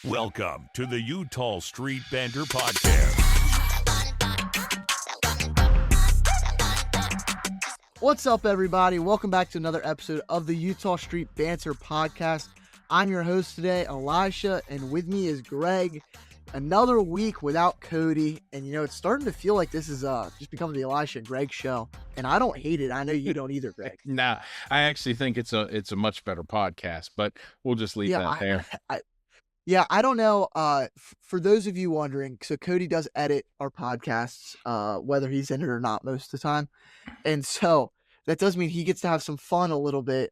Welcome to the Eutaw Street Banter podcast. What's up, everybody? Welcome back to another episode of the Eutaw Street Banter podcast. I'm your host today, Elisha, and with me is Greg. Another week without Cody, and it's starting to feel like this is just becoming the Elisha Greg show, and I don't hate it. I know you don't either, Greg. Nah, I actually think it's a much better podcast, but we'll just leave that there. I don't know. For those of you wondering, so Cody does edit our podcasts, whether he's in it or not most of the time, and so that does mean he gets to have some fun a little bit,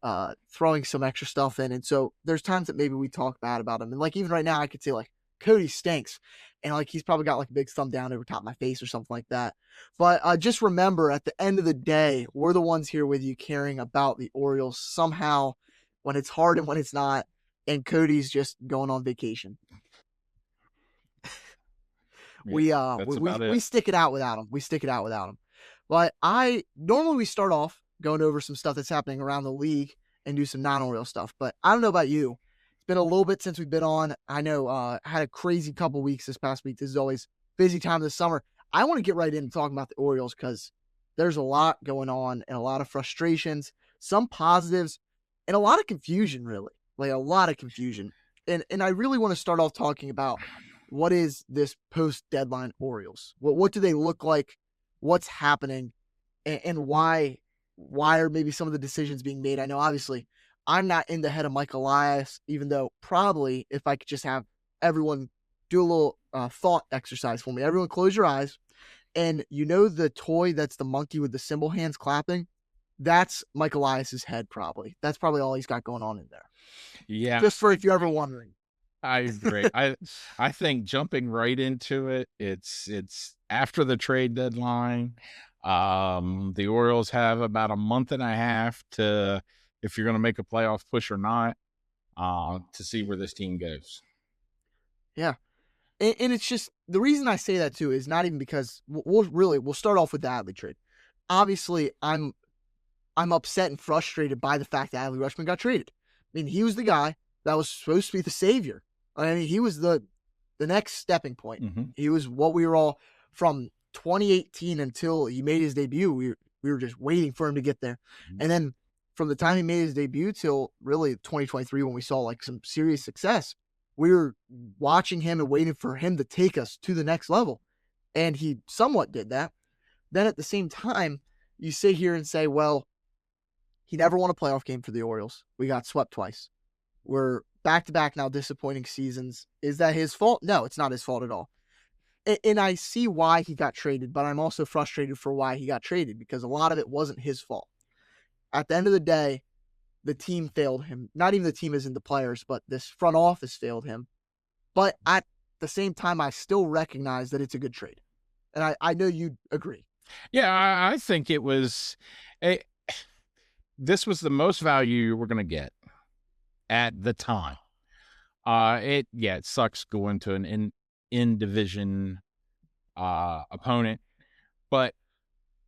throwing some extra stuff in. And so there's times that maybe we talk bad about him, and like even right now, I could say like, Cody stinks, and like he's probably got like a big thumb down over top of my face or something like that. But just remember, at the end of the day, we're the ones here with you caring about the Orioles somehow, when it's hard and when it's not, and Cody's just going on vacation. Yeah, we stick it out without him. But normally we start off going over some stuff that's happening around the league and do some non-Oriole stuff. But I don't know about you. Been a little bit since we've been on. I know had a crazy couple weeks this past week. This is always busy time this summer. I want to get right into talking about the Orioles because there's a lot going on and a lot of frustrations, some positives, and a lot of confusion, really. Like a lot of confusion. And I really want to start off talking about what is this post-deadline Orioles? What do they look like? What's happening? And why are maybe some of the decisions being made? I know, obviously, I'm not in the head of Mike Elias, even though probably if I could just have everyone do a little thought exercise for me. Everyone close your eyes. And the toy that's the monkey with the cymbal hands clapping? That's Mike Elias's head, probably. That's probably all he's got going on in there. Yeah. Just for if you're ever wondering. I agree. I think jumping right into it, it's after the trade deadline. The Orioles have about a month and a half to, if you're going to make a playoff push or not, to see where this team goes. Yeah. And it's just, the reason I say that too is not even because we'll start off with the Adley trade. Obviously, I'm upset and frustrated by the fact that Adley Rutschman got traded. I mean, he was the guy that was supposed to be the savior. I mean, he was the next stepping point. Mm-hmm. He was what we were all, from 2018 until he made his debut, we were just waiting for him to get there. Mm-hmm. And then from the time he made his debut till really 2023, when we saw like some serious success, we were watching him and waiting for him to take us to the next level. And he somewhat did that. Then at the same time, you sit here and say, well, he never won a playoff game for the Orioles. We got swept twice. We're back-to-back now disappointing seasons. Is that his fault? No, it's not his fault at all. And I see why he got traded, but I'm also frustrated for why he got traded because a lot of it wasn't his fault. At the end of the day, the team failed him. Not even the team isn't the players, but this front office failed him. But at the same time, I still recognize that it's a good trade. And I know you agree. Yeah, I think it was this was the most value you were going to get at the time. It sucks going to an in-division opponent, but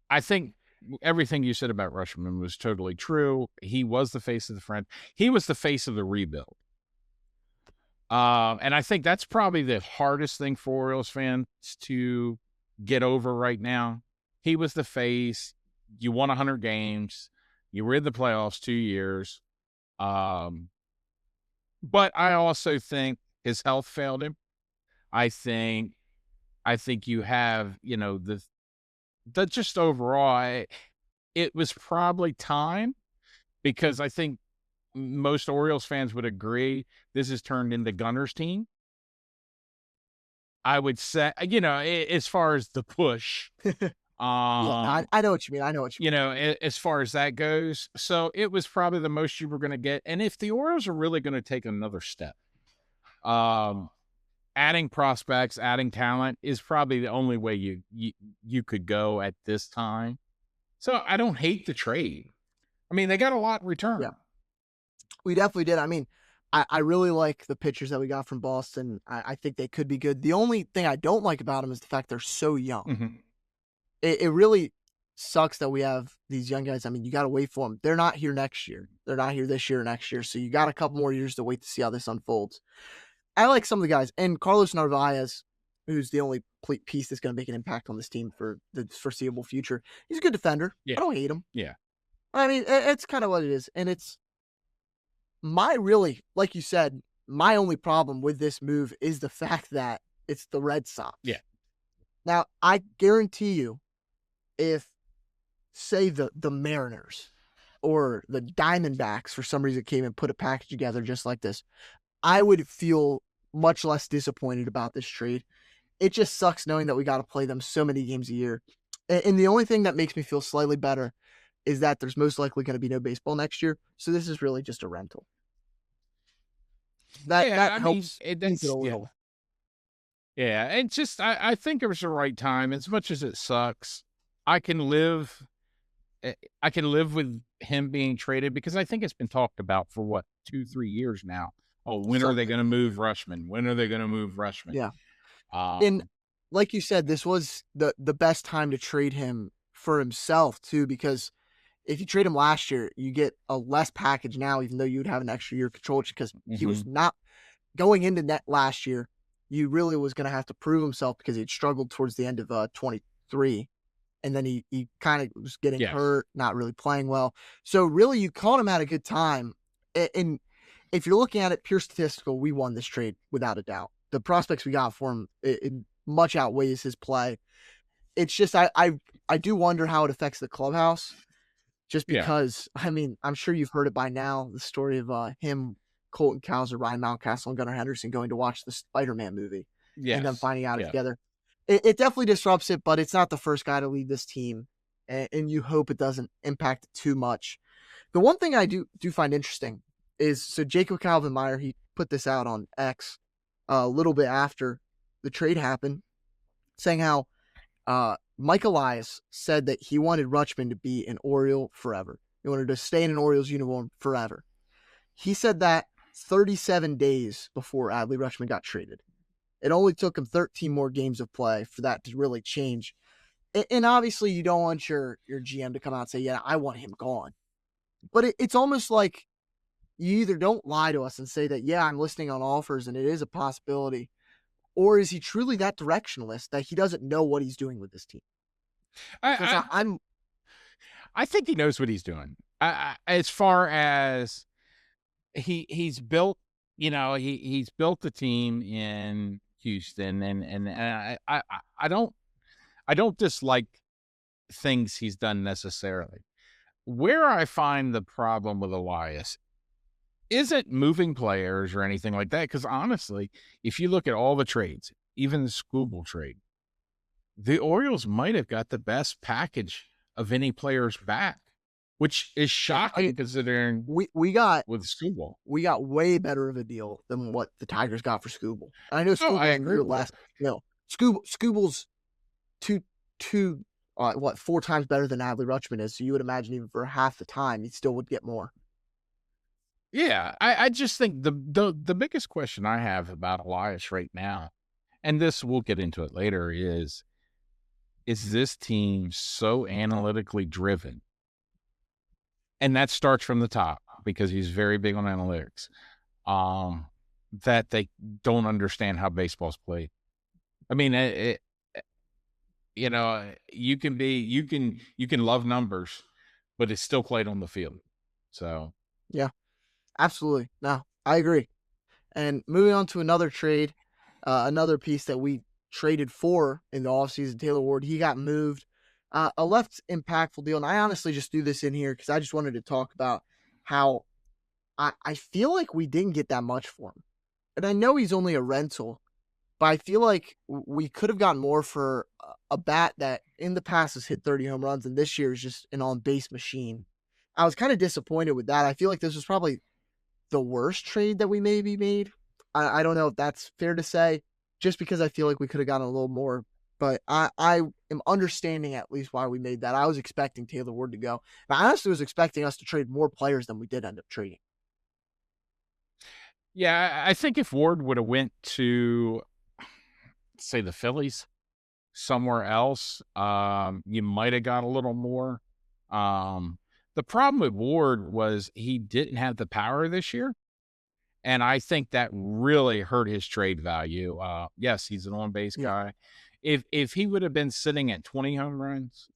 I think everything you said about Rutschman was totally true. He was the face of the front. He was the face of the rebuild. And I think that's probably the hardest thing for Orioles fans to get over right now. He was the face. You won 100 games. You were in the playoffs 2 years. But I also think his health failed him. I think you have, the just overall, it was probably time, because I think most Orioles fans would agree this has turned into Gunnar's team. I would say, as far as the push. I know what you mean. As far as that goes. So it was probably the most you were going to get. And if the Orioles are really going to take another step, adding prospects, adding talent is probably the only way you could go at this time. So I don't hate the trade. I mean, they got a lot in return. Yeah, we definitely did. I mean, I really like the pitchers that we got from Boston. I think they could be good. The only thing I don't like about them is the fact they're so young. Mm-hmm. It really sucks that we have these young guys. I mean, you got to wait for them. They're not here next year. They're not here this year or next year. So you got a couple more years to wait to see how this unfolds. I like some of the guys. And Carlos Narvaez, who's the only piece that's going to make an impact on this team for the foreseeable future. He's a good defender. Yeah. I don't hate him. Yeah. I mean, it's kind of what it is. And it's like you said, my only problem with this move is the fact that it's the Red Sox. Yeah. Now, I guarantee you, if, say, the Mariners or the Diamondbacks for some reason came and put a package together just like this, I would feel much less disappointed about this trade. It just sucks knowing that we got to play them so many games a year. And the only thing that makes me feel slightly better is that there's most likely going to be no baseball next year. So this is really just a rental. That helps. It a little. Yeah, it's just I think it was the right time. As much as it sucks, I can live with him being traded because I think it's been talked about for 2-3 years now. Oh, when are they going to move Rutschman? When are they going to move Rutschman? Yeah. And like you said, this was the best time to trade him for himself too, because if you trade him last year, you get a less package now, even though you'd have an extra year control because he was not going into net last year. You really was going to have to prove himself because he'd struggled towards the end of 23. And then he kind of was getting hurt, not really playing well. So really you caught him at a good time. And if you're looking at it pure statistical, we won this trade without a doubt. The prospects we got for him, it much outweighs his play. It's just, I do wonder how it affects the clubhouse just because, I mean, I'm sure you've heard it by now, the story of him, Colton Cowser, Ryan Mountcastle, and Gunnar Henderson going to watch the Spider-Man movie and then finding out together. It definitely disrupts it, but it's not the first guy to lead this team, and you hope it doesn't impact it too much. The one thing I do find interesting is, so Jacob Calvin-Meyer, he put this out on X a little bit after the trade happened, saying how Mike Elias said that he wanted Rutschman to be an Oriole forever. He wanted to stay in an Orioles uniform forever. He said that 37 days before Adley Rutschman got traded. It only took him 13 more games of play for that to really change. And obviously you don't want your GM to come out and say, yeah, I want him gone. But it's almost like you either don't lie to us and say that, yeah, I'm listening on offers and it is a possibility, or is he truly that directionalist that he doesn't know what he's doing with this team? I think he knows what he's doing. As far as he's built, he's built the team in Houston, and I don't dislike things he's done necessarily. Where I find the problem with Elias isn't moving players or anything like that, because honestly, if you look at all the trades, even the Skubal trade, the Orioles might have got the best package of any players back, which is shocking considering we got with Skubal. We got way better of a deal than what the Tigers got for Skubal. I know Skubal I agree with Skubal's four times better than Adley Rutschman is. So you would imagine even for half the time, he still would get more. Yeah, I just think the biggest question I have about Elias right now, and this we'll get into it later, is this team so analytically driven? And that starts from the top because he's very big on analytics, that they don't understand how baseball's played. I mean, you can love numbers, but it's still played on the field. So yeah. Absolutely. No, I agree. And moving on to another trade, another piece that we traded for in the offseason, Taylor Ward, he got moved. A left impactful deal. And I honestly just threw this in here because I just wanted to talk about how I feel like we didn't get that much for him. And I know he's only a rental, but I feel like we could have gotten more for a bat that in the past has hit 30 home runs and this year is just an on-base machine. I was kind of disappointed with that. I feel like this was probably the worst trade that we maybe made. I don't know if that's fair to say, just because I feel like we could have gotten a little more, but I am understanding at least why we made that. I was expecting Taylor Ward to go. And I honestly was expecting us to trade more players than we did end up trading. Yeah, I think if Ward would have went to, say, the Phillies, somewhere else, you might have got a little more. The problem with Ward was he didn't have the power this year. And I think that really hurt his trade value. Yes, he's an on-base guy. If he would have been sitting at 20 home runs,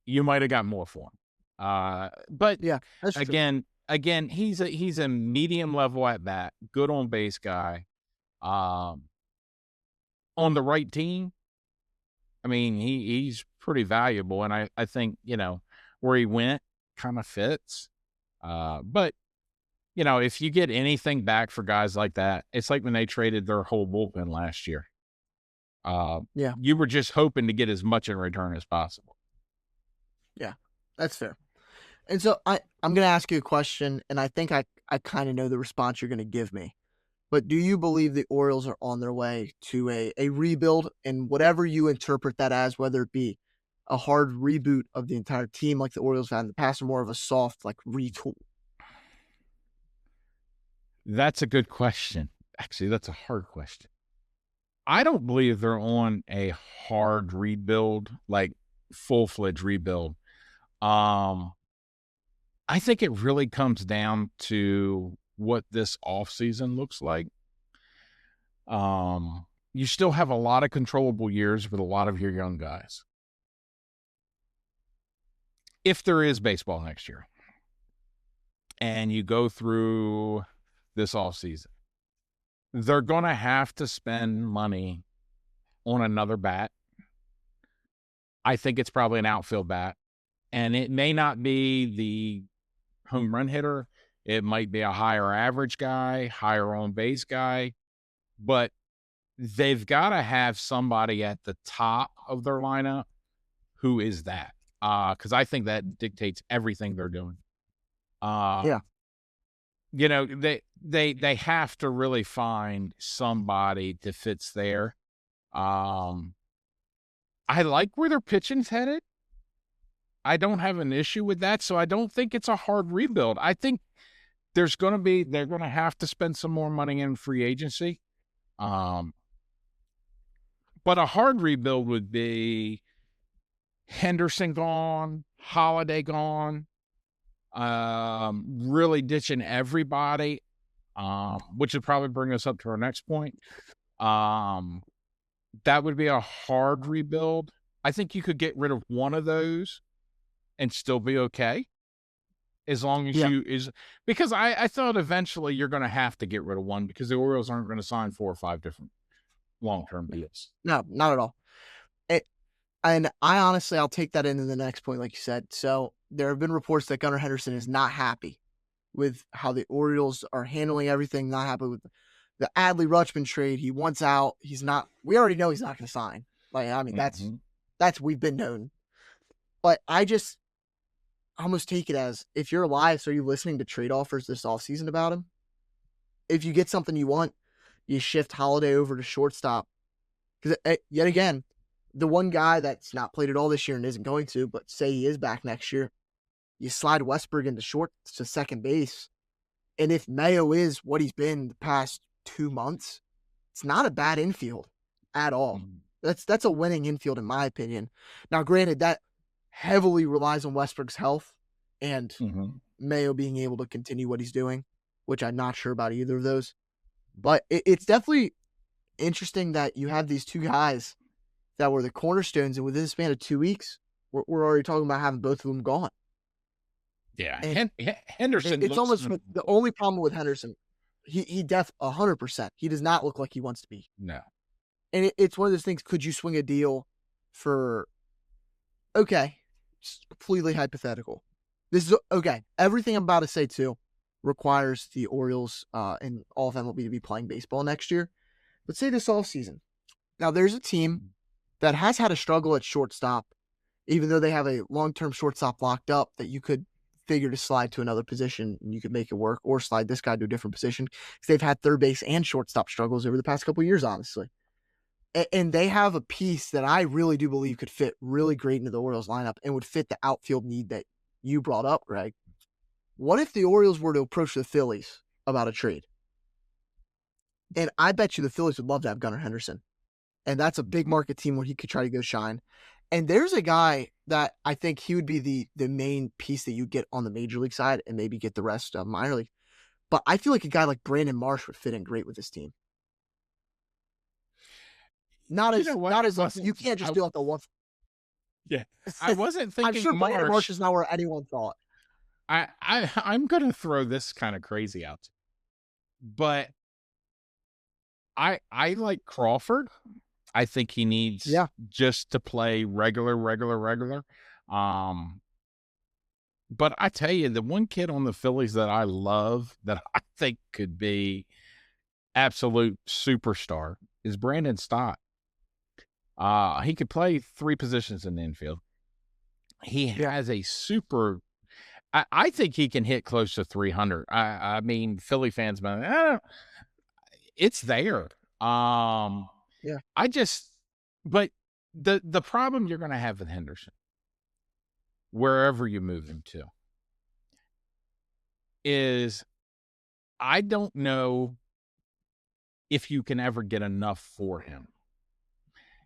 you might have got more for him. But Yeah, that's true. again, he's a medium level at bat, good on base guy. On the right team, I mean, he's pretty valuable, and I think, where he went kind of fits. But if you get anything back for guys like that, it's like when they traded their whole bullpen last year. Yeah. You were just hoping to get as much in return as possible. Yeah, that's fair. And so I'm going to ask you a question, and I think I kind of know the response you're going to give me. But do you believe the Orioles are on their way to a rebuild, and whatever you interpret that as, whether it be a hard reboot of the entire team like the Orioles have had in the past, or more of a soft like retool? That's a good question. Actually, that's a hard question. I don't believe they're on a hard rebuild, like full-fledged rebuild. I think it really comes down to what this offseason looks like. You still have a lot of controllable years with a lot of your young guys. If there is baseball next year and you go through this offseason, they're going to have to spend money on another bat. I think it's probably an outfield bat, and it may not be the home run hitter. It might be a higher average guy, higher on base guy, but they've got to have somebody at the top of their lineup who is that. Because I think that dictates everything they're doing. Yeah. They have to really find somebody that fits there. I like where their pitching's headed. I don't have an issue with that, so I don't think it's a hard rebuild. I think they're going to have to spend some more money in free agency. But a hard rebuild would be Henderson gone, Holiday gone, really ditching everybody, which would probably bring us up to our next point. That would be a hard rebuild. I think you could get rid of one of those and still be okay. As long as because I thought eventually you're going to have to get rid of one because the Orioles aren't going to sign 4 or 5 different long-term deals. No, not at all. And I honestly, I'll take that into the next point, like you said. So there have been reports that Gunnar Henderson is not happy with how the Orioles are handling everything, not happy with the Adley Rutschman trade. He wants out. We already know he's not going to sign. Like, I mean, that's we've been known. But I just almost take it as, if you're alive, so are you listening to trade offers this offseason about him? If you get something you want, you shift Holiday over to shortstop. Because yet again, the one guy that's not played at all this year and isn't going to, but say he is back next year, you slide Westberg to second base. And if Mayo is what he's been the past 2 months, it's not a bad infield at all. That's a winning infield in my opinion. Now, granted, that heavily relies on Westberg's health and Mayo being able to continue what he's doing, which I'm not sure about either of those. But it's definitely interesting that you have these two guys that were the cornerstones, and within the span of 2 weeks, we're already talking about having both of them gone. Yeah, Henderson. It's almost the only problem with Henderson. He 100%. He does not look like he wants to be. No. And it's one of those things. Could you swing a deal for? Okay, it's completely hypothetical. This is okay. Everything I'm about to say too requires the Orioles and all of MLB to be playing baseball next year. But say this offseason. Now there's a team that has had a struggle at shortstop, even though they have a long-term shortstop locked up that you could figure to slide to another position and you could make it work, or slide this guy to a different position, because they've had third base and shortstop struggles over the past couple of years, honestly. And they have a piece that I really do believe could fit really great into the Orioles lineup and would fit the outfield need that you brought up, Greg. What if the Orioles were to approach the Phillies about a trade? And I bet you the Phillies would love to have Gunnar Henderson. And that's a big market team where he could try to go shine. And there's a guy that I think he would be the main piece that you get on the major league side and maybe get the rest of minor league. but I feel like a guy like Brandon Marsh would fit in great with this team. Not as you can't just do it the one. Yeah, I wasn't thinking I'm sure Brandon Marsh. Marsh is not where anyone thought. I'm gonna throw this kind of crazy out, but I like Crawford. I think he needs just to play regular. But I tell you, the one kid on the Phillies that I love that I think could be absolute superstar is Brandon Stott. He could play 3 positions in the infield. He has a super. I think he can hit close to 300. I mean, Philly fans, man, it's there. But the problem you're going to have with Henderson, wherever you move him to, is I don't know if you can ever get enough for him.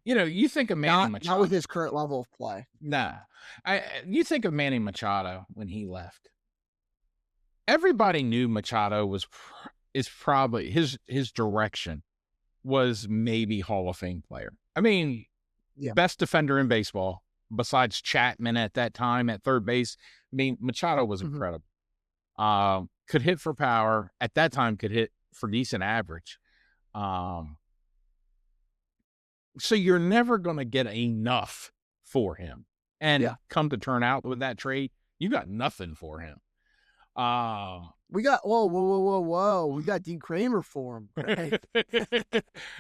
You know, you think of Manny Machado. Not with his current level of play. Nah. You think of Manny Machado when he left. Everybody knew Machado is probably his direction was maybe Hall of Fame player. I mean, best defender in baseball besides Chapman at that time at third base. I mean, Machado was incredible. Could hit for power. At that time, could hit for decent average. So you're never going to get enough for him. And come to turn out with that trade, you got nothing for him. We got whoa. We got Dean Kramer for him. Right?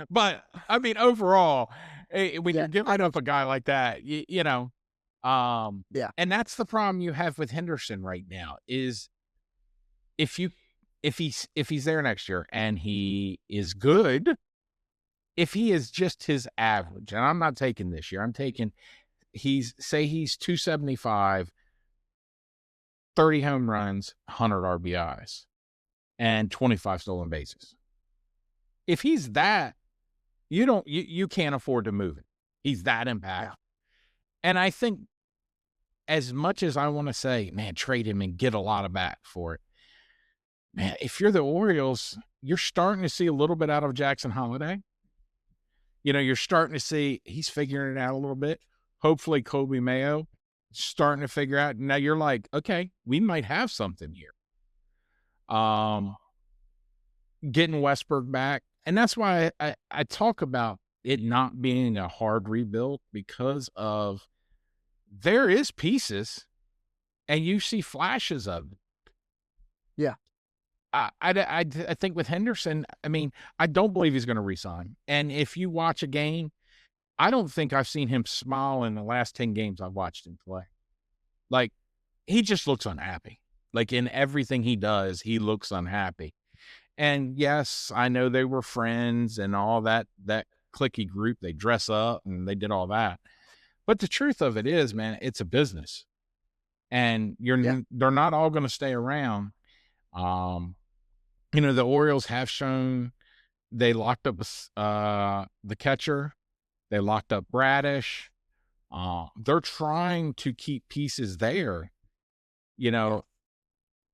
But I mean, overall, when you're giving up a guy like that, you know, and that's the problem you have with Henderson right now is if he's there next year and he is good, if he is just his average, and I'm not taking this year, I'm taking he's 275, 30 home runs, 100 RBIs, and 25 stolen bases. If he's that, you can't afford to move it. He's that impactful. And I think as much as I want to say, man, trade him and get a lot of back for it, man, if you're the Orioles, you're starting to see a little bit out of Jackson Holiday. You know, you're starting to see he's figuring it out a little bit. Hopefully Kobe Mayo starting to figure out. Now you're like, okay, we might have something here. Getting Westberg back. And that's why I talk about it not being a hard rebuild because of there is pieces and you see flashes of it. Yeah. I think with Henderson, I mean, I don't believe he's going to resign. And if you watch a game, I don't think I've seen him smile in the last 10 games I've watched him play. Like, he just looks unhappy. Like, in everything he does, he looks unhappy. And yes, I know they were friends and all that cliquey group. They dress up and they did all that. But the truth of it is, man, it's a business. And they're not all going to stay around. You know, the Orioles have shown they locked up the catcher. They locked up Bradish. They're trying to keep pieces there. You know,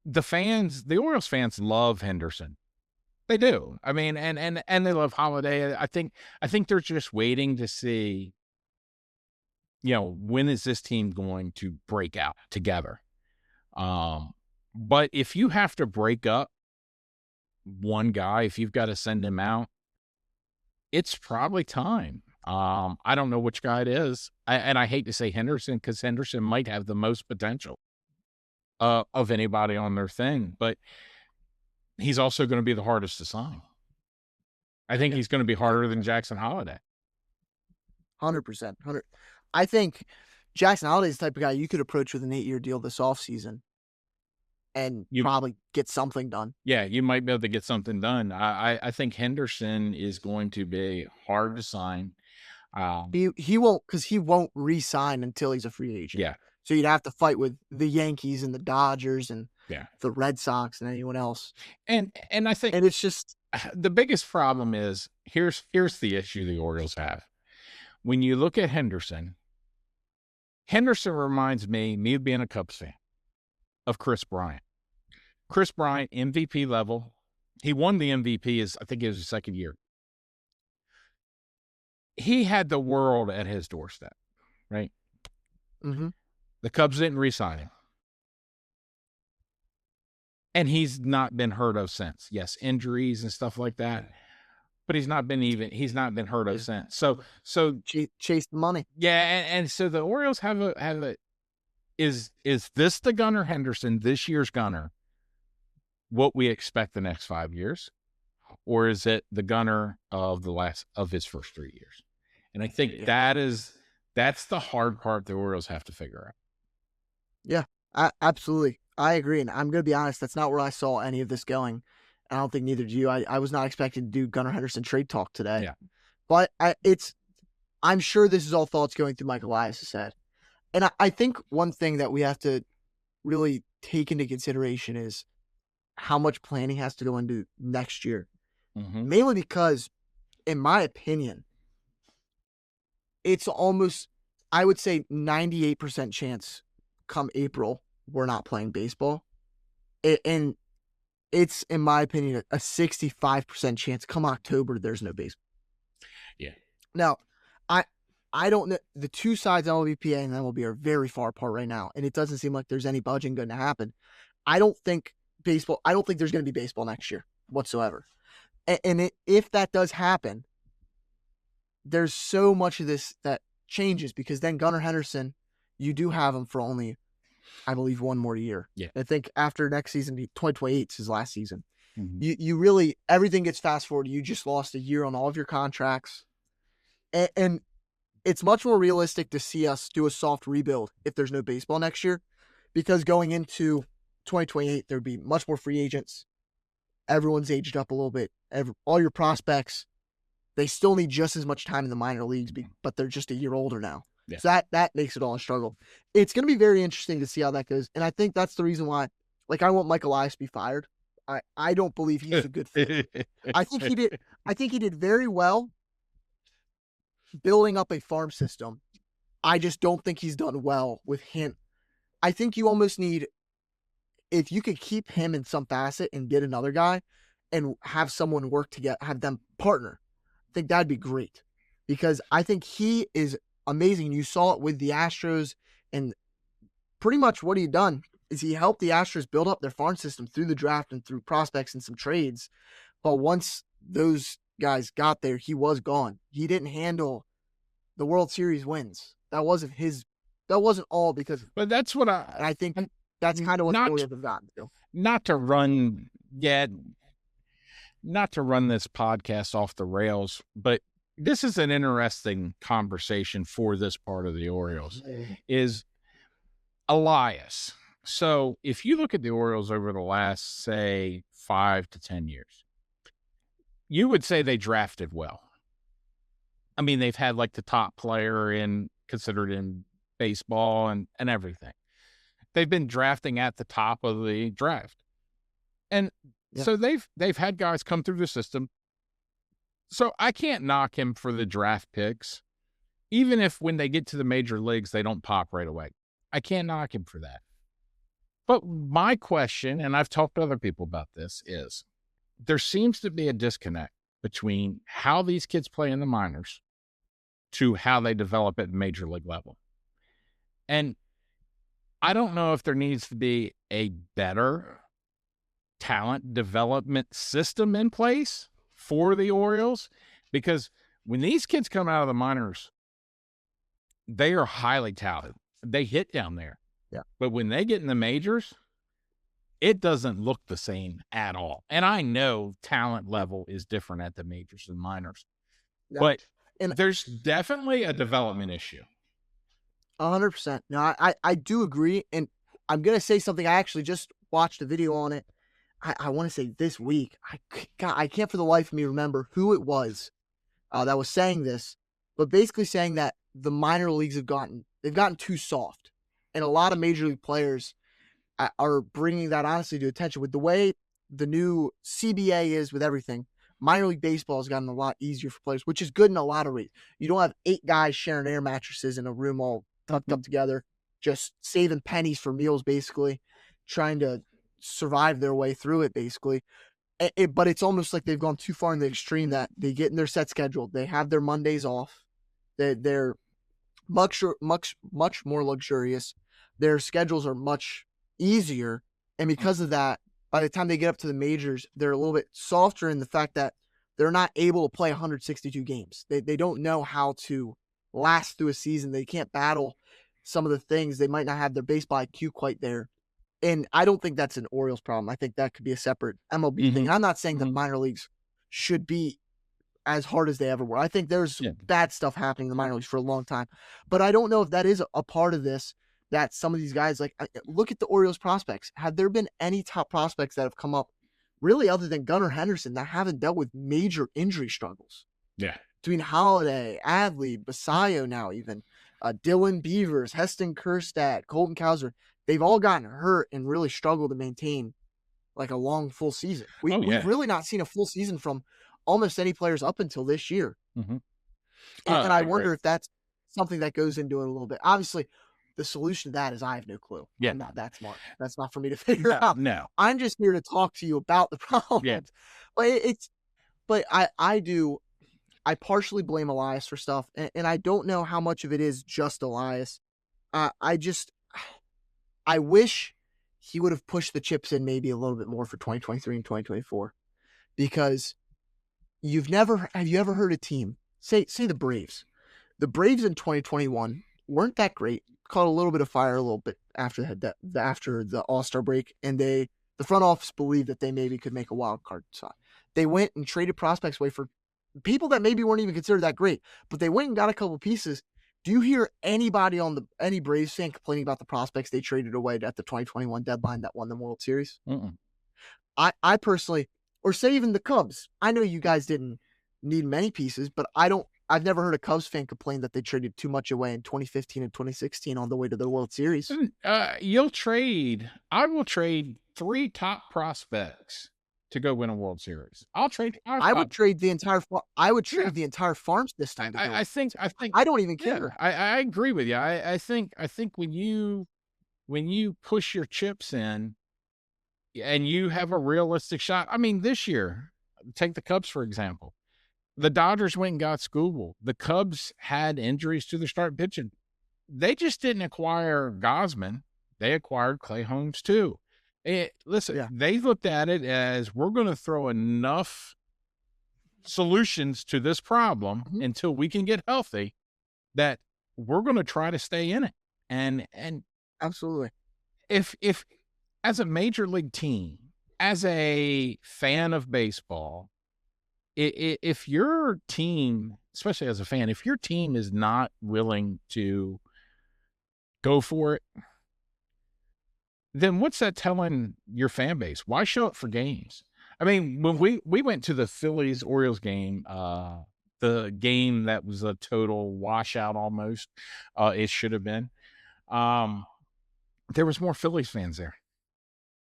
the Orioles fans love Henderson. They do. I mean, and they love Holiday. I think they're just waiting to see, you know, when is this team going to break out together? But if you have to break up one guy, if you've got to send him out, it's probably time. I don't know which guy it is. And I hate to say Henderson because Henderson might have the most potential of anybody on their thing, but he's also going to be the hardest to sign. I think he's going to be harder than Jackson Holiday. 100%. I think Jackson Holiday is the type of guy you could approach with an 8-year deal this offseason and probably get something done. Yeah, you might be able to get something done. I think Henderson is going to be hard to sign. He won't, because he won't re-sign until he's a free agent. Yeah. So you'd have to fight with the Yankees and the Dodgers and the Red Sox and anyone else. And I think it's just the biggest problem is here's the issue the Orioles have. When you look at Henderson reminds me being a Cubs fan, of Chris Bryant. Chris Bryant, MVP level. He won the MVP, I think it was his second year. He had the world at his doorstep, right? Mm-hmm. The Cubs didn't re-sign him. And he's not been heard of since. Yes, injuries and stuff like that. But he's not been heard of since. So chase the money. Yeah, and so the Orioles have a is this the Gunnar Henderson, this year's Gunnar, what we expect the next 5 years? Or is it the Gunnar of his first 3 years? And I think that's the hard part the Orioles have to figure out. Yeah, absolutely. I agree. And I'm going to be honest, that's not where I saw any of this going. I don't think neither do you. I was not expecting to do Gunnar Henderson trade talk today. Yeah. But I'm sure this is all thoughts going through Mike Elias' head. And I think one thing that we have to really take into consideration is how much planning has to go into next year. Mm-hmm. Mainly because, in my opinion, it's almost, I would say 98% chance come April, we're not playing baseball. And it's, in my opinion, a 65% chance come October, there's no baseball. Yeah. Now, I don't know. The two sides, LVPA and MLB, are very far apart right now, and it doesn't seem like there's any budging going to happen. I don't think there's going to be baseball next year whatsoever. And if that does happen, there's so much of this that changes, because then Gunnar Henderson, you do have him for only, I believe, one more year. Yeah. I think after next season, 2028 is his last season. Mm-hmm. You really, everything gets fast forwarded. You just lost a year on all of your contracts. And it's much more realistic to see us do a soft rebuild if there's no baseball next year, because going into 2028, there'd be much more free agents. Everyone's aged up a little bit. All your prospects, they still need just as much time in the minor leagues, but they're just a year older now. Yeah. So that makes it all a struggle. It's going to be very interesting to see how that goes. And I think that's the reason why, like, I want Mike Elias to be fired. I don't believe he's a good fit. I think he did very well building up a farm system. I just don't think he's done well with him. I think you almost need, if you could keep him in some facet and get another guy and have someone work together, have them partner, I think that'd be great, because I think he is amazing. You saw it with the Astros, and pretty much what he done is he helped the Astros build up their farm system through the draft and through prospects and some trades. But once those guys got there, he was gone. He didn't handle the World Series wins. That wasn't all because. But that's what I think that's kind of what the Orioles have gotten to. Not to run this podcast off the rails, but this is an interesting conversation for this part of the Orioles, is Elias. So if you look at the Orioles over the last, say, 5 to 10 years, you would say they drafted well. I mean, they've had like the top player considered in baseball and everything. They've been drafting at the top of the draft. And so they've had guys come through the system. So I can't knock him for the draft picks, even if when they get to the major leagues, they don't pop right away. I can't knock him for that. But my question, and I've talked to other people about this, is there seems to be a disconnect between how these kids play in the minors to how they develop at the major league level. And I don't know if there needs to be a better talent development system in place for the Orioles, because when these kids come out of the minors, they are highly talented. They hit down there. Yeah. But when they get in the majors, it doesn't look the same at all. And I know talent level is different at the majors and minors. Yeah. But there's definitely a development issue. 100%. No, I do agree. And I'm going to say something. I actually just watched a video on it. I want to say this week. I can't for the life of me remember who it was that was saying this, but basically saying that the minor leagues have gotten too soft. And a lot of major league players are bringing that honestly to attention with the way the new CBA is with everything. Minor league baseball has gotten a lot easier for players, which is good in a lot of ways. You don't have 8 guys sharing air mattresses in a room all tucked up together, just saving pennies for meals, basically trying to survive their way through it basically. But it's almost like they've gone too far in the extreme that they get in their set schedule. They have their Mondays off. They're much more luxurious. Their schedules are much easier. And because of that, by the time they get up to the majors, they're a little bit softer in the fact that they're not able to play 162 games. They don't know how to last through a season. They can't battle some of the things. They might not have their baseball IQ quite there. And I don't think that's an Orioles problem. I think that could be a separate MLB thing. I'm not saying that minor leagues should be as hard as they ever were. I think there's bad stuff happening in the minor leagues for a long time. But I don't know if that is a part of this, that some of these guys, like, look at the Orioles prospects. Have there been any top prospects that have come up, really other than Gunnar Henderson, that haven't dealt with major injury struggles? Yeah. Between Holiday, Adley, Basayo now even, Dylan Beavers, Heston Kjerstad, Colton Cowser, they've all gotten hurt and really struggled to maintain like a long full season. We've really not seen a full season from almost any players up until this year. And I wonder if that's something that goes into it a little bit. Obviously, the solution to that is I have no clue. Yeah. I'm not that smart. That's not for me to figure out. No. I'm just here to talk to you about the problem. Yeah. But I partially blame Elias for stuff, and I don't know how much of it is just Elias. I wish he would have pushed the chips in maybe a little bit more for 2023 and 2024, because have you ever heard a team say the Braves? The Braves in 2021 weren't that great. Caught a little bit of fire a little bit after the All-Star break, and the front office believed that they maybe could make a wild card spot. They went and traded prospects away for people that maybe weren't even considered that great, but they went and got a couple pieces. Do you hear anybody any Braves fan complaining about the prospects they traded away at the 2021 deadline that won the World Series? I personally, or say even the Cubs. I know you guys didn't need many pieces, but I've never heard a Cubs fan complain that they traded too much away in 2015 and 2016 on the way to the World Series. I will trade 3 top prospects to go win a World Series. I would trade the entire farm system. I think I don't even care. I agree with you. I think when you push your chips in and you have a realistic shot. I mean, this year, take the Cubs for example. The Dodgers went and got Skubal. The Cubs had injuries to their start pitching. They just didn't acquire Gosman. They acquired Clay Holmes too. They looked at it as, we're going to throw enough solutions to this problem until we can get healthy that we're going to try to stay in it. And absolutely, if as a major league team, as a fan of baseball, if your team, especially as a fan, if your team is not willing to go for it, then what's that telling your fan base? Why show up for games? I mean, when we went to the Phillies-Orioles game, the game that was a total washout almost, it should have been, there was more Phillies fans there.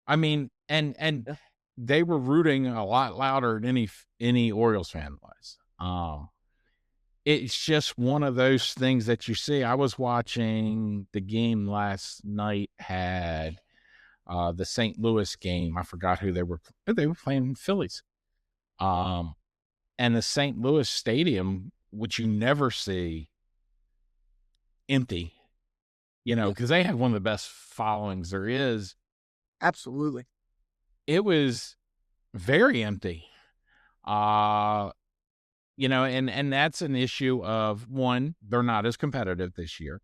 I mean, and they were rooting a lot louder than any Orioles fan was. It's just one of those things that you see. I was watching the game last night, had the St. Louis game. I forgot who they were playing Phillies. And the St. Louis stadium, which you never see empty, because they have one of the best followings there is. Absolutely. It was very empty. And that's an issue of, one, they're not as competitive this year.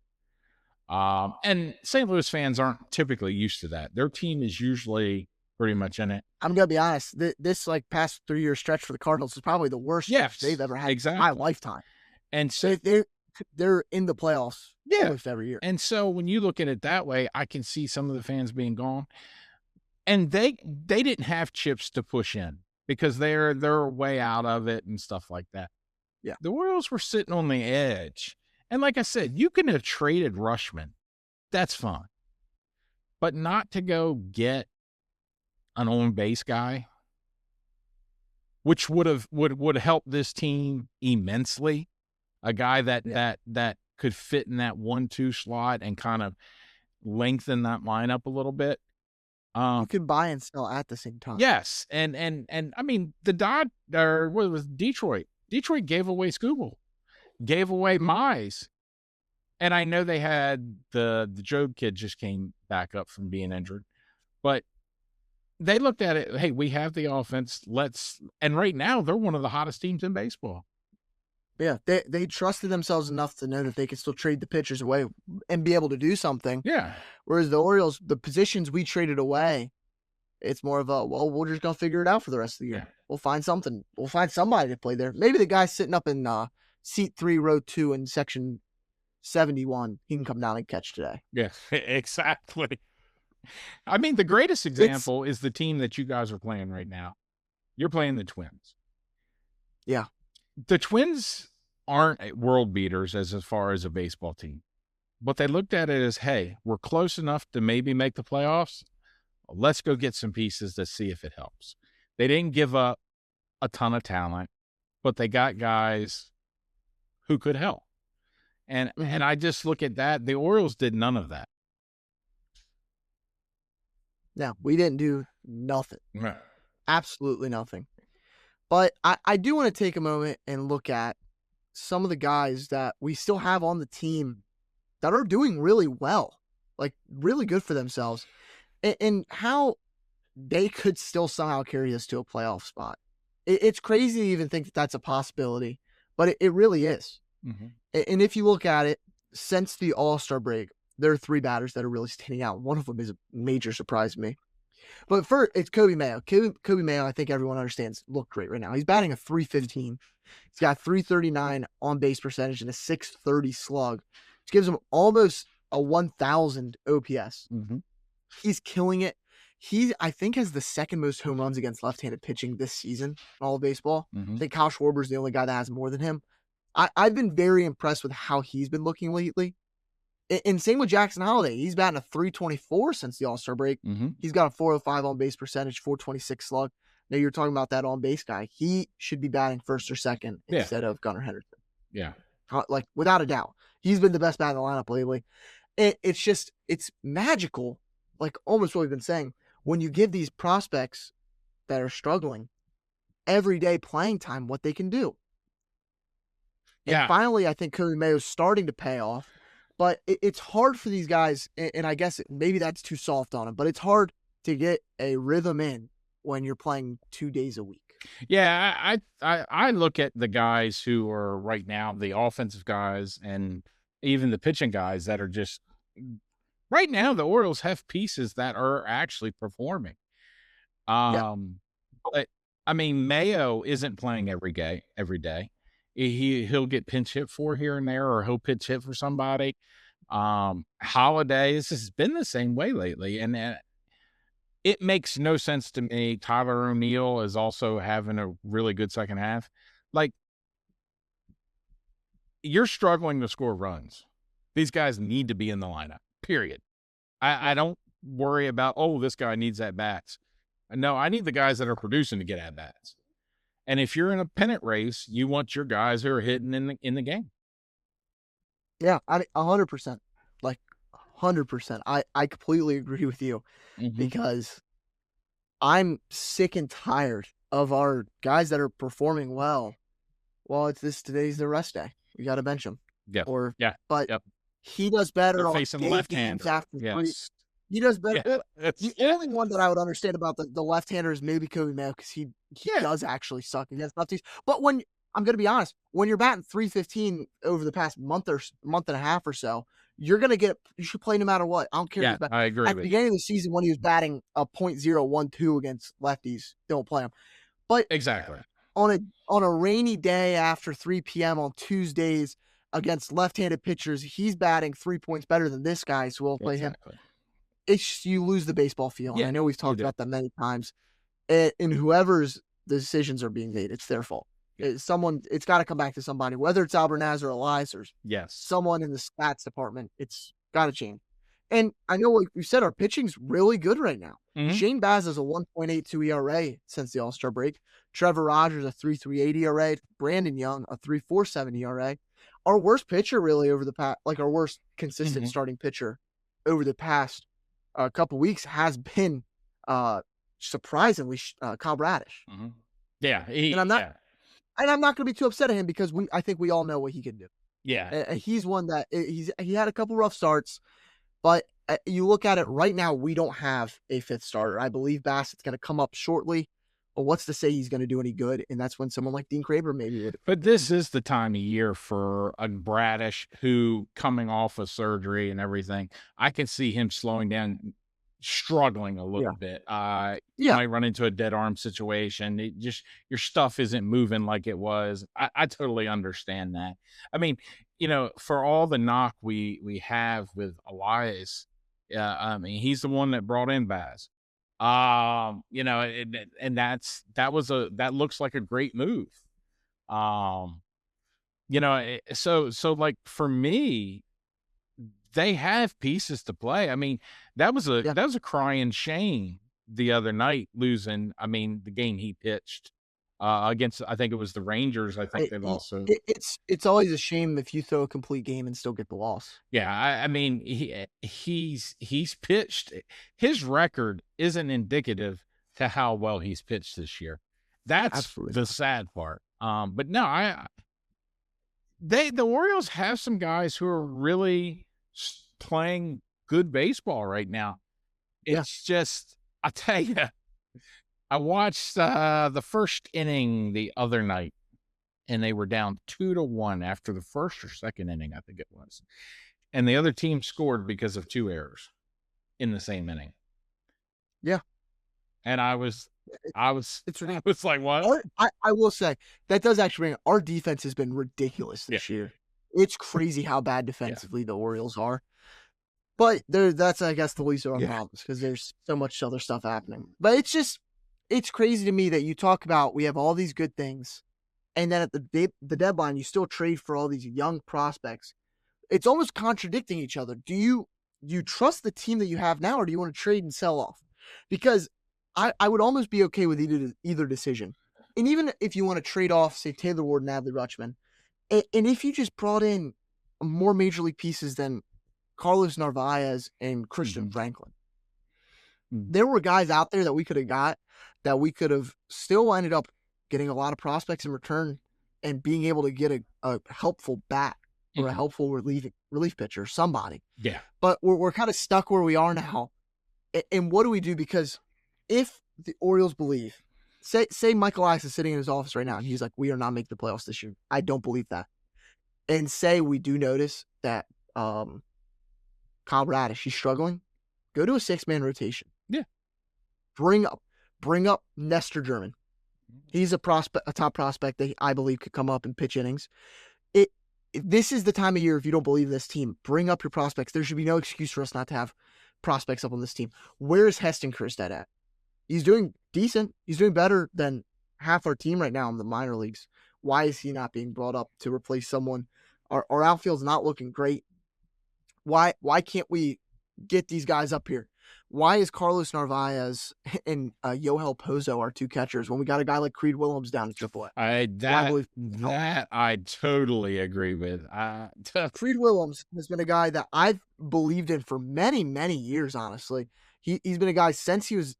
And St. Louis fans aren't typically used to that. Their team is usually pretty much in it. I'm going to be honest. This past 3-year stretch for the Cardinals is probably the worst stretch they've ever had in my lifetime. And so they're in the playoffs almost every year. And so when you look at it that way, I can see some of the fans being gone. And they didn't have chips to push in because they're way out of it and stuff like that. Yeah. The Orioles were sitting on the edge. And like I said, you can have traded Rutschman. That's fine. But not to go get an on base guy, which would have helped this team immensely. A guy that could fit in that 1-2 slot and kind of lengthen that lineup a little bit. You can buy and sell at the same time. Yes, and I mean what was Detroit? Detroit gave away Scooble, gave away Mize, and I know they had the Job kid just came back up from being injured, but they looked at it. Hey, we have the offense. And right now they're one of the hottest teams in baseball. Yeah, they trusted themselves enough to know that they could still trade the pitchers away and be able to do something. Yeah. Whereas the Orioles, the positions we traded away, it's more of a, well, we're just going to figure it out for the rest of the year. Yeah. We'll find something. We'll find somebody to play there. Maybe the guy sitting up in seat 3, row 2 in section 71, he can come down and catch today. Yeah, exactly. I mean, the greatest example is the team that you guys are playing right now. You're playing the Twins. Yeah. The Twins aren't world beaters as far as a baseball team, but they looked at it as, hey, we're close enough to maybe make the playoffs. Let's go get some pieces to see if it helps. They didn't give up a ton of talent, but they got guys who could help. And I just look at that. The Orioles did none of that. No, we didn't do nothing. No. Absolutely nothing. But I do want to take a moment and look at some of the guys that we still have on the team that are doing really well, like really good for themselves, and how they could still somehow carry us to a playoff spot. It's crazy to even think that that's a possibility, but it really is. Mm-hmm. And if you look at it, since the All-Star break, there are 3 batters that are really standing out. One of them is a major surprise to me. But first, it's Kobe Mayo. Kobe Mayo, I think everyone understands, look great right now. He's batting a .315. He's got 339 on-base percentage and a .630 slug, which gives him almost a 1,000 OPS. Mm-hmm. He's killing it. He, I think, has the second most home runs against left-handed pitching this season in all of baseball. Mm-hmm. I think Kyle Schwarber's the only guy that has more than him. I've been very impressed with how he's been looking lately. And same with Jackson Holliday. He's batting a .324 since the All-Star break. Mm-hmm. He's got a .405 on-base percentage, .426 slug. Now you're talking about that on-base guy. He should be batting first or second instead of Gunnar Henderson. Yeah. Like, without a doubt. He's been the best bat in the lineup lately. It's magical, like almost what we've been saying, when you give these prospects that are struggling everyday playing time, what they can do. Yeah. And finally, I think Kobe Mayo's starting to pay off. But it's hard for these guys, and I guess maybe that's too soft on them, but it's hard to get a rhythm in when you're playing 2 days a week. Yeah, I look at the guys who are right now, the offensive guys and even the pitching guys that are just right now, the Orioles have pieces that are actually performing. But I mean, Mayo isn't playing every day. He'll get pinch hit for here and there, or he'll pitch hit for somebody. Holiday, this has been the same way lately, and it makes no sense to me. Tyler O'Neill is also having a really good second half. Like, you're struggling to score runs. These guys need to be in the lineup, period. I don't worry about, this guy needs at-bats. No, I need the guys that are producing to get at-bats. And if you're in a pennant race, you want your guys who are hitting in the game. Yeah, 100%. Like, 100%. I completely agree with you because I'm sick and tired of our guys that are performing well. Well, today's the rest day. We got to bench him. But he does better They're on facing left-handers. After yes. 3. He does better. Yeah, the only one that I would understand about the left-hander is maybe Kobe Mayo, because he does actually suck against lefties. But when I'm going to be honest, when you're batting .315 over the past month and a half or so, you should play no matter what. I don't care. Yeah, I agree. At the beginning of the season, when he was batting a .012 against lefties, don't play him. But exactly on a rainy day after 3 p.m. on Tuesdays against left-handed pitchers, he's batting 3 points better than this guy, so we'll play him. It's just, you lose the baseball feel. And I know we've talked about that many times. And whoever's decisions are being made, it's their fault. It's got to come back to somebody, whether it's Albernaz or Elias or someone in the stats department. It's got to change. And I know, like we said, our pitching's really good right now. Mm-hmm. Shane Baz has a 1.82 ERA since the All-Star break. Trevor Rogers, a 3.38 ERA. Brandon Young, a 3.47 ERA. Our worst pitcher really over the past, like our worst consistent starting pitcher over the past a couple weeks has been surprisingly, Kyle Bradish. Mm-hmm. Yeah. And I'm not going to be too upset at him because I think we all know what he can do. Yeah. He's one that he had a couple rough starts, but you look at it right now, we don't have a fifth starter. I believe Bassett's going to come up shortly, but what's to say he's going to do any good? And that's when someone like Dean Kraber maybe would. But this is the time of year for a Bradish who, coming off of surgery and everything, I can see him slowing down, struggling a little bit. You might run into a dead arm situation. Your stuff isn't moving like it was. I totally understand that. I mean, for all the knock we have with Elias, I mean, he's the one that brought in Baz. And that looks like a great move. So like for me, they have pieces to play. I mean, that was a crying shame the other night losing. I mean, the game he pitched against, I think it was the Rangers. I think they've also. It's always a shame if you throw a complete game and still get the loss. Yeah, I mean, he's pitched. His record isn't indicative to how well he's pitched this year. That's Absolutely. the sad part. But no, the Orioles have some guys who are really playing good baseball right now. It's just, I tell you, I watched the first inning the other night, and they were down 2-1 after the first or second inning, I think it was. And the other team scored because of 2 errors in the same inning. Yeah. And I was like, what? I will say that does actually bring our defense has been ridiculous this year. It's crazy how bad defensively the Orioles are. But that's, I guess, the least of our problems because there's so much other stuff happening. But it's crazy to me that you talk about we have all these good things, and then at the deadline, you still trade for all these young prospects. It's almost contradicting each other. Do you trust the team that you have now, or do you want to trade and sell off? Because I would almost be okay with either decision. And even if you want to trade off, say, Taylor Ward and Adley Rutschman, and if you just brought in more major league pieces than Carlos Narvaez and Christian Franklin, there were guys out there that we could have got that we could have still ended up getting a lot of prospects in return and being able to get a helpful bat or a helpful relief pitcher, somebody. Yeah. But we're kind of stuck where we are now. And what do we do? Because if the Orioles believe, say Michael Elias is sitting in his office right now and he's like, we are not making the playoffs this year. I don't believe that. And say we do notice that Kyle Bradish, he's struggling, go to a 6-man rotation. Yeah. Bring up Nestor German. He's a top prospect that I believe could come up and pitch innings. This is the time of year, if you don't believe this team, bring up your prospects. There should be no excuse for us not to have prospects up on this team. Where is Heston Kjerstad at? He's doing decent. He's doing better than half our team right now in the minor leagues. Why is he not being brought up to replace someone? Our outfield's not looking great. Why can't we get these guys up here? Why is Carlos Narvaez and Yoel Pozo our 2 catchers when we got a guy like Creed Willems down at AAA? I totally agree with. Creed Willems has been a guy that I've believed in for many, many years, honestly. He's been a guy since he was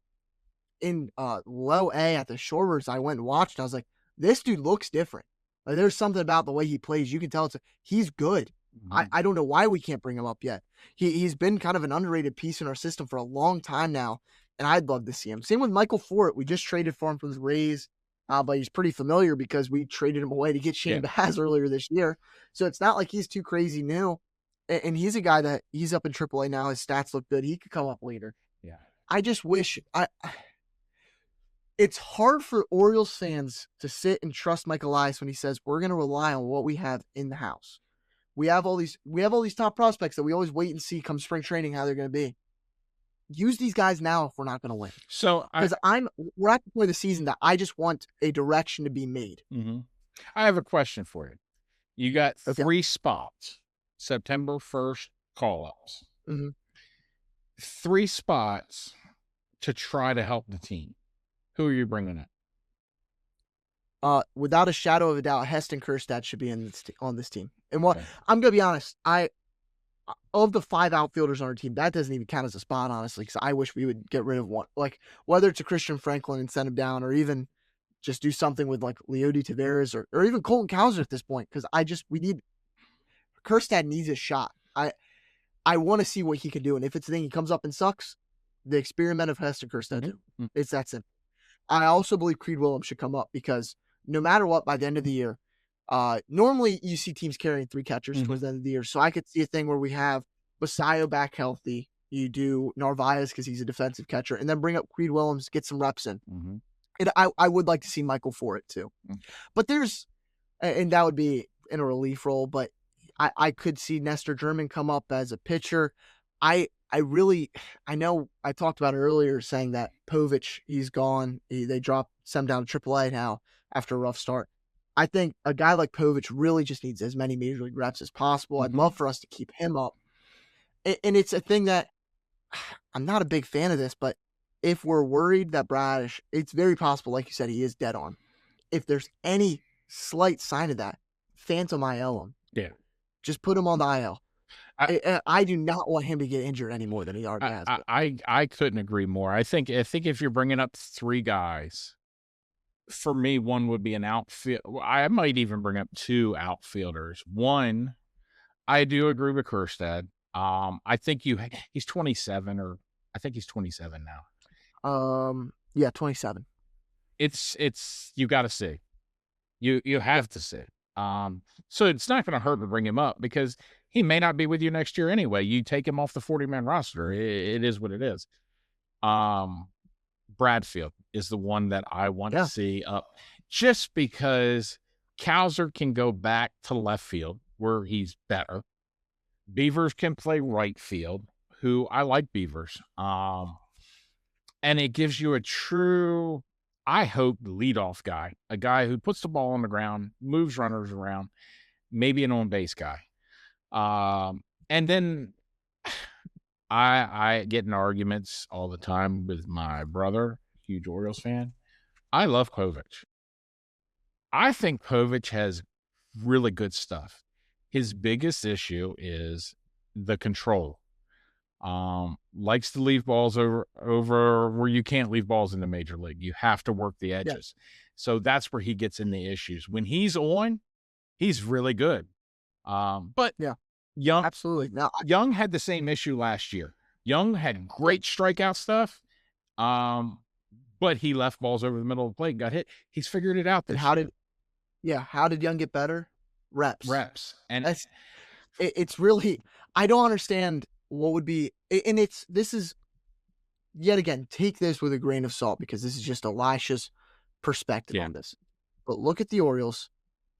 in low A at the Shorebirds. I went and watched, and I was like, this dude looks different. Like, there's something about the way he plays. You can tell he's good. I don't know why we can't bring him up yet. He's been kind of an underrated piece in our system for a long time now, and I'd love to see him. Same with Michael Fort. We just traded for him from the Rays, but he's pretty familiar because we traded him away to get Shane Baz earlier this year. So it's not like he's too crazy new, and he's a guy that he's up in AAA now. His stats look good. He could come up later. Yeah. I just wish it's hard for Orioles fans to sit and trust Michael Elias when he says we're going to rely on what we have in the house. We have all these top prospects that we always wait and see come spring training how they're going to be. Use these guys now if we're not going to win. So because we're at the point of the season that I just want a direction to be made. Mm-hmm. I have a question for you. You got 3 spots, September 1st call-ups. Mm-hmm. 3 spots to try to help the team. Who are you bringing in? Without a shadow of a doubt, Heston Kjerstad should be on this team. And I'm going to be honest, I of the 5 outfielders on our team, that doesn't even count as a spot, honestly, because I wish we would get rid of one. Like, whether it's a Christian Franklin and send him down, or even just do something with like Leody Taveras or even Colton Cowser at this point, because Kjerstad needs a shot. I want to see what he can do, and if it's a thing he comes up and sucks, the experiment of Heston Kjerstad too. Mm-hmm. It's that simple. I also believe Creed Willems should come up, because no matter what, by the end of the year, normally you see teams carrying 3 catchers towards the end of the year. So I could see a thing where we have Basayo back healthy. You do Narvaez because he's a defensive catcher, and then bring up Creed Willems, get some reps in. Mm-hmm. And I would like to see Michael for it too. But and that would be in a relief role, but I could see Nestor German come up as a pitcher. I know I talked about it earlier, saying that Povich, he's gone. They sent him down to AAA now after a rough start. I think a guy like Povich really just needs as many major league reps as possible. I'd love for us to keep him up. And it's a thing that I'm not a big fan of this, but if we're worried that Bradish, it's very possible, like you said, he is dead on. If there's any slight sign of that, phantom IL him. Yeah. Just put him on the IL. I do not want him to get injured any more than he already has. I couldn't agree more. I think if you're bringing up 3 guys, for me, one would be an outfield. I might even bring up 2 outfielders. One, I do agree with Kjerstad. I think he's 27, or I think he's 27 now. Yeah, 27. It's you got to see. You have to see. So it's not going to hurt to bring him up, because he may not be with you next year anyway. You take him off the 40-man roster. It is what it is. Bradfield is the one that I want to see up, just because Cowser can go back to left field where he's better. Beavers can play right field, who I like Beavers. And it gives you a true, I hope, leadoff guy, a guy who puts the ball on the ground, moves runners around, maybe an on-base guy. And then I get in arguments all the time with my brother, huge Orioles fan. I love Povich. I think Povich has really good stuff. His biggest issue is the control. Likes to leave balls over where you can't leave balls in the major league. You have to work the edges. Yeah. So that's where he gets in the issues. When he's on, he's really good. But yeah, Young, absolutely. Now, Young had the same issue last year. Young had great strikeout stuff. But he left balls over the middle of the plate, got hit. He's figured it out. How did Young get better? Reps. And it's really, I don't understand what would be, and this is, yet again, take this with a grain of salt, because this is just Elisha's perspective on this. But look at the Orioles.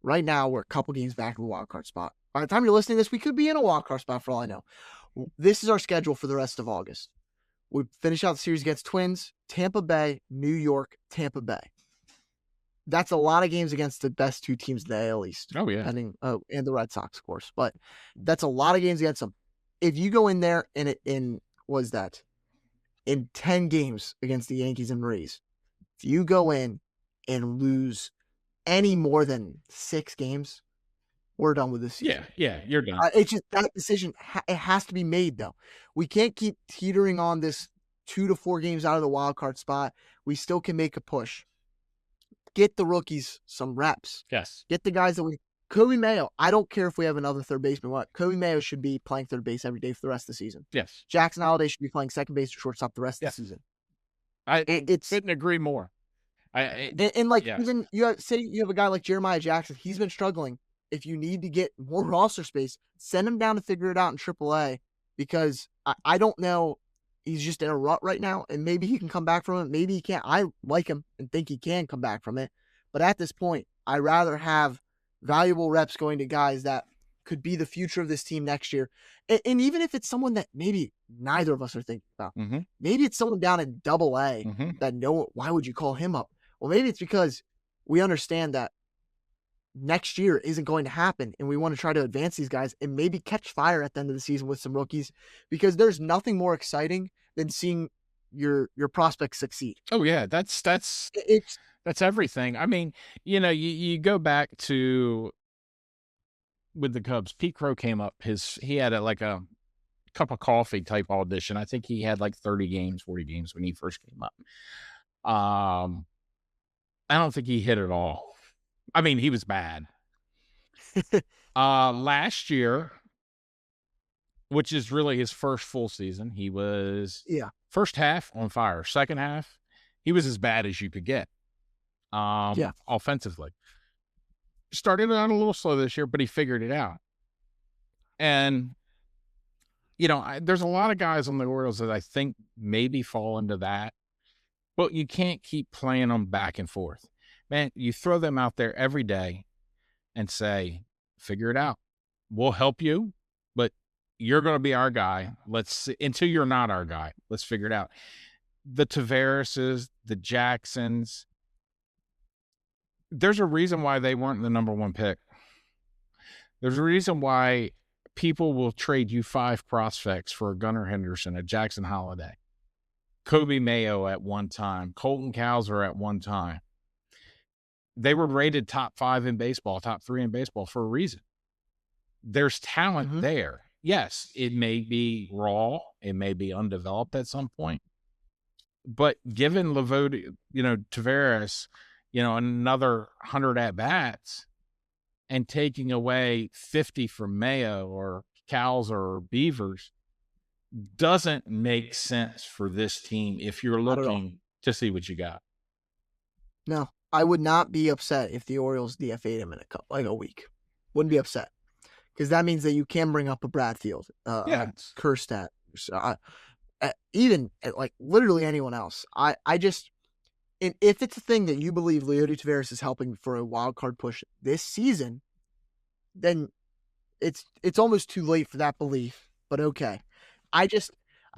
Right now, we're a couple games back in the wild card spot. By the time you're listening to this, we could be in a wild card spot for all I know. This is our schedule for the rest of August. We finish out the series against Twins, Tampa Bay, New York, Tampa Bay. That's a lot of games against the best 2 teams in the AL East. Oh, yeah. And the Red Sox, of course. But that's a lot of games against them. If you go in there in 10 games against the Yankees and Rays, if you go in and lose any more than 6 games, we're done with this season. Yeah, you're done. It's just that decision. It has to be made, though. We can't keep teetering on this 2 to 4 games out of the wild card spot. We still can make a push. Get the rookies some reps. Yes. Get the guys that Kobe Mayo. I don't care if we have another third baseman. What? Kobe Mayo should be playing third base every day for the rest of the season. Yes. Jackson Holliday should be playing second base or shortstop the rest of the season. I couldn't agree more. Even you have a guy like Jeremiah Jackson. He's been struggling. If you need to get more roster space, send him down to figure it out in AAA, because I don't know. He's just in a rut right now, and maybe he can come back from it. Maybe he can't. I like him and think he can come back from it. But at this point, I'd rather have valuable reps going to guys that could be the future of this team next year. And even if it's someone that maybe neither of us are thinking about, maybe it's someone down in AA that why would you call him up? Well, maybe it's because we understand that next year isn't going to happen, and we want to try to advance these guys and maybe catch fire at the end of the season with some rookies, because there's nothing more exciting than seeing your prospects succeed. Oh yeah, that's everything. I mean, you go back to with the Cubs. Pete Crow came up. He had a cup of coffee type audition. I think he had like 30 games, 40 games when he first came up. I don't think he hit it all. I mean, he was bad. Last year, which is really his first full season, he was first half on fire. Second half, he was as bad as you could get. Offensively. Started out a little slow this year, but he figured it out. And, there's a lot of guys on the Orioles that I think maybe fall into that, but you can't keep playing them back and forth. Man, you throw them out there every day and say, figure it out. We'll help you, but you're going to be our guy. Let's see, until you're not our guy. Let's figure it out. The Tavareses, the Jacksons, there's a reason why they weren't the number one pick. There's a reason why people will trade you 5 prospects for a Gunnar Henderson, a Jackson Holiday, Kobe Mayo at one time, Colton Cowser at one time. They were rated top 5 in baseball, top 3 in baseball for a reason. There's talent there. Yes, it may be raw. It may be undeveloped at some point. But given Tavares, another 100 at-bats and taking away 50 from Mayo or Cowser or Beavers doesn't make sense for this team if you're looking to see what you got. No, I would not be upset if the Orioles DFA'd him in a week. Wouldn't be upset. Because that means that you can bring up a Bradfield, Kerstad, even like literally anyone else. If it's a thing that you believe Leody Taveras is helping for a wild card push this season, then it's almost too late for that belief. But okay, I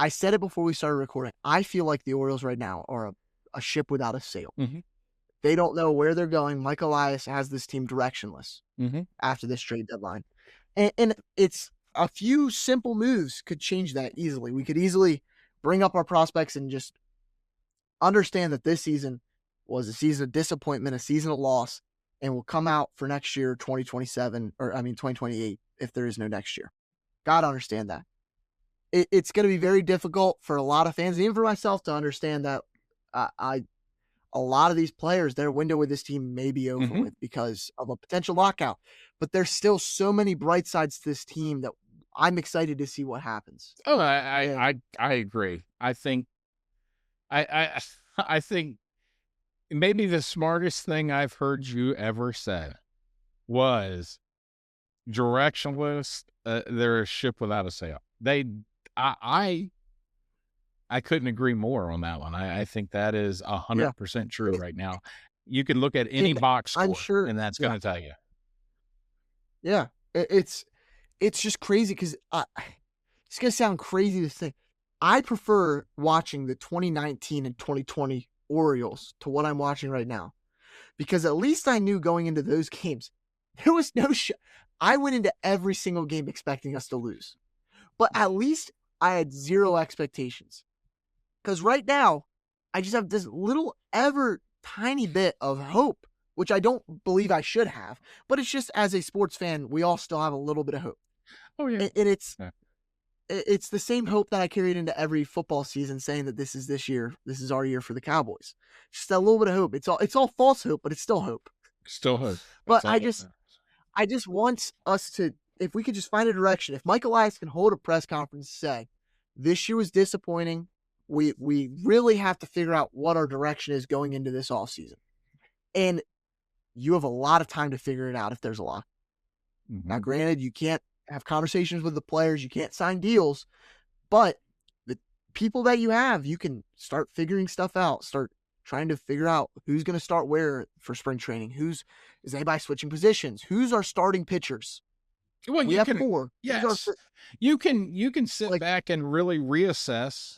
said it before we started recording. I feel like the Orioles right now are a ship without a sail. They don't know where they're going. Mike Elias has this team directionless after this trade deadline. And it's a few simple moves could change that easily. We could easily bring up our prospects and just understand that this season was a season of disappointment, a season of loss, and will come out for next year, 2028, if there is no next year. Got to understand that. It's going to be very difficult for a lot of fans, even for myself, to understand that a lot of these players, their window with this team may be over with because of a potential lockout. But there's still so many bright sides to this team that I'm excited to see what happens. Oh, I agree. I think maybe the smartest thing I've heard you ever say was directionless. They're a ship without a sail. I couldn't agree more on that one. I think that is 100% true right now. You can look at any box score, I'm sure, and that's going to tell you. Yeah, it's just crazy because it's going to sound crazy to say. I prefer watching the 2019 and 2020 Orioles to what I'm watching right now, because at least I knew going into those games, there was no I went into every single game expecting us to lose, but at least I had zero expectations. Because right now, I just have this little ever tiny bit of hope, which I don't believe I should have. But it's just, as a sports fan, we all still have a little bit of hope. Oh, yeah. And it's the same hope that I carried into every football season, saying that this is our year for the Cowboys. Just a little bit of hope. It's all false hope, but it's still hope. Still hope. But I just want us to, if we could just find a direction. If Mike Elias can hold a press conference and say, this year was disappointing. We really have to figure out what our direction is going into this offseason. And you have a lot of time to figure it out if there's a lot. Now, granted, you can't have conversations with the players. You can't sign deals. But the people that you have, you can start figuring stuff out. Start trying to figure out who's going to start where for spring training. Is anybody switching positions? Who's our starting pitchers? Well, we have 4. Yes. You can sit back and really reassess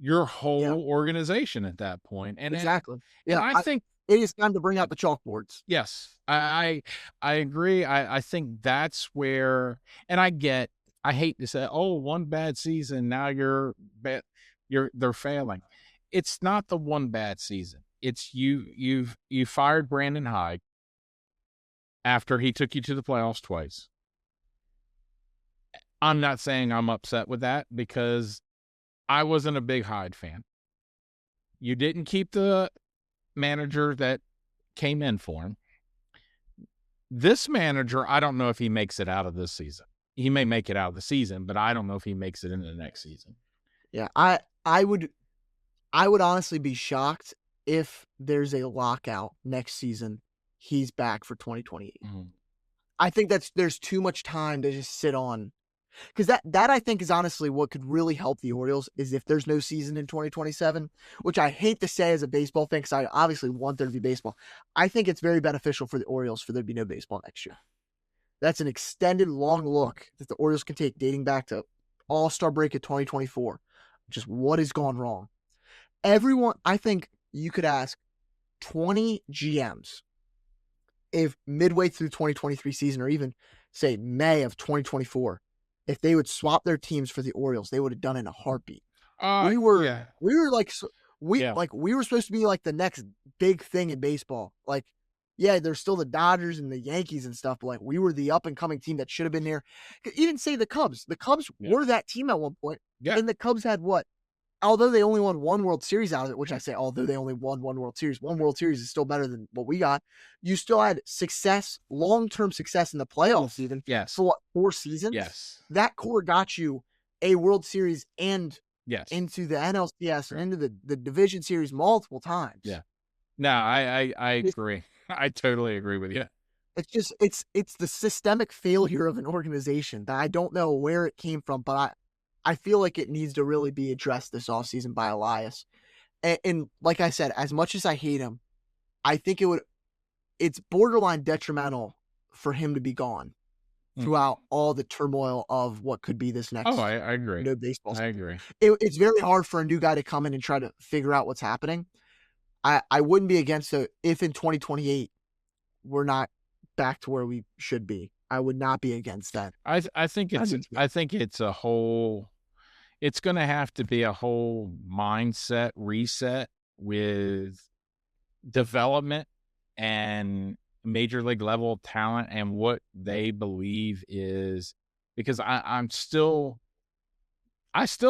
your whole organization at that point. And exactly. And I think it is time to bring out the chalkboards. Yes, I agree. I think that's where, and I hate to say, oh, one bad season, now they're failing. It's not the one bad season. It's you fired Brandon Hyde after he took you to the playoffs twice. I'm not saying I'm upset with that because I wasn't a big Hyde fan. You didn't keep the manager that came in for him. This manager, I don't know if he makes it out of this season. He may make it out of the season, but I don't know if he makes it into the next season. Yeah, I would honestly be shocked if there's a lockout next season. He's back for 2028. Mm-hmm. I think there's too much time to just sit on, because that I think is honestly what could really help the Orioles is if there's no season in 2027, which I hate to say as a baseball fan because I obviously want there to be baseball. I think it's very beneficial for the Orioles for there to be no baseball next year. That's an extended, long look that the Orioles can take dating back to All-Star break of 2024. Just what has gone wrong. Everyone, I think you could ask 20 GMs if midway through 2023 season or even say May of 2024, if they would swap their teams for the Orioles, they would have done it in a heartbeat. We were supposed to be like the next big thing in baseball. Like, yeah, there's still the Dodgers and the Yankees and stuff, but like we were the up and coming team that should have been there. Even say the Cubs. The Cubs were that team at one point. Yeah. And the Cubs had what? Although they only won one World Series out of it, which I say, although they only won one World Series is still better than what we got. You still had success, long-term success in the playoffs even. Yes. For what, 4 seasons? Yes. That core got you a World Series and Yes. into the NLCS or into the Division Series multiple times. Yeah. No, I agree. I totally agree with you. It's just, it's the systemic failure of an organization that I don't know where it came from, but I feel like it needs to really be addressed this offseason by Elias. And like I said, as much as I hate him, I think it's borderline detrimental for him to be gone throughout all the turmoil of what could be this next. Oh, I agree. No baseball. I agree. It's very hard for a new guy to come in and try to figure out what's happening. I wouldn't be against it if in 2028 we're not back to where we should be. I would not be against that. I think it's a whole. It's going to have to be a whole mindset reset with development and major league level talent and what they believe is, because I still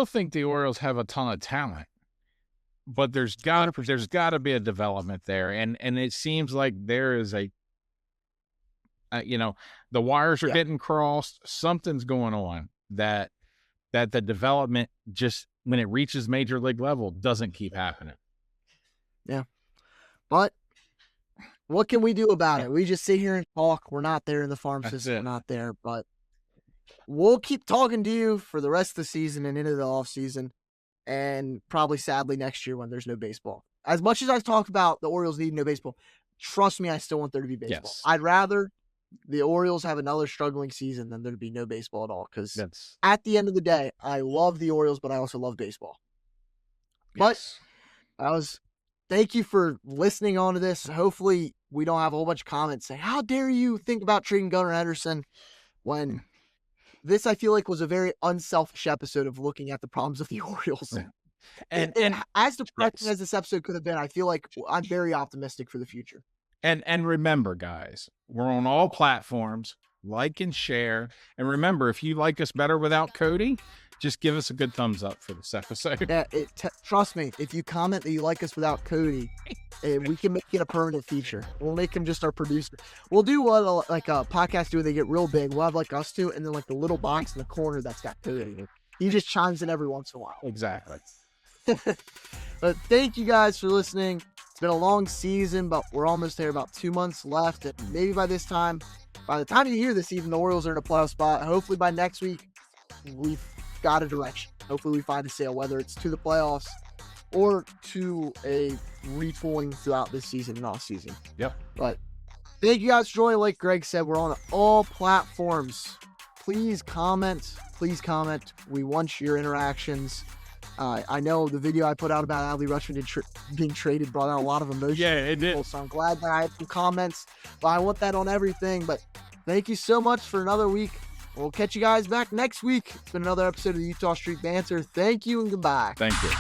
think the Orioles have a ton of talent, but there's got to be a development there, and it seems like there is the wires are getting crossed. Something's going on that the development, just when it reaches major league level, doesn't keep happening. Yeah. But what can we do about it? We just sit here and talk. We're not there in the farm system. We're not there. But we'll keep talking to you for the rest of the season and into the offseason, and probably sadly next year when there's no baseball. As much as I've talked about the Orioles needing no baseball, trust me, I still want there to be baseball. Yes. I'd rather the Orioles have another struggling season than there to be no baseball at all. Because at the end of the day, I love the Orioles, but I also love baseball. Yes. But thank you for listening on to this. Hopefully we don't have a whole bunch of comments saying, how dare you think about trading Gunnar Henderson, when this, I feel like, was a very unselfish episode of looking at the problems of the Orioles. And as depressing as this episode could have been, I feel like I'm very optimistic for the future. And remember, guys, we're on all platforms. Like and share. And remember, if you like us better without Cody, just give us a good thumbs up for this episode. Yeah, trust me, if you comment that you like us without Cody, we can make it a permanent feature. We'll make him just our producer. We'll do what like a podcast do when they get real big. We'll have like us two, and then like the little box in the corner that's got Cody. He just chimes in every once in a while. Exactly. But thank you guys for listening. It's been a long season, but we're almost there, about 2 months left. And maybe by the time you hear this, even the Orioles are in a playoff spot. Hopefully by next week, we've got a direction. Hopefully we find a sale, whether it's to the playoffs or to a retooling throughout this season and off season. Yep. But thank you guys for joining. Like Greg said, we're on all platforms. Please comment. We want your interactions. I know the video I put out about Adley Rutschman being traded brought out a lot of emotion. Yeah, it did. So I'm glad that I had some comments, but I want that on everything. But thank you so much for another week. We'll catch you guys back next week. It's been another episode of the Eutaw Street Banter. Thank you and goodbye. Thank you.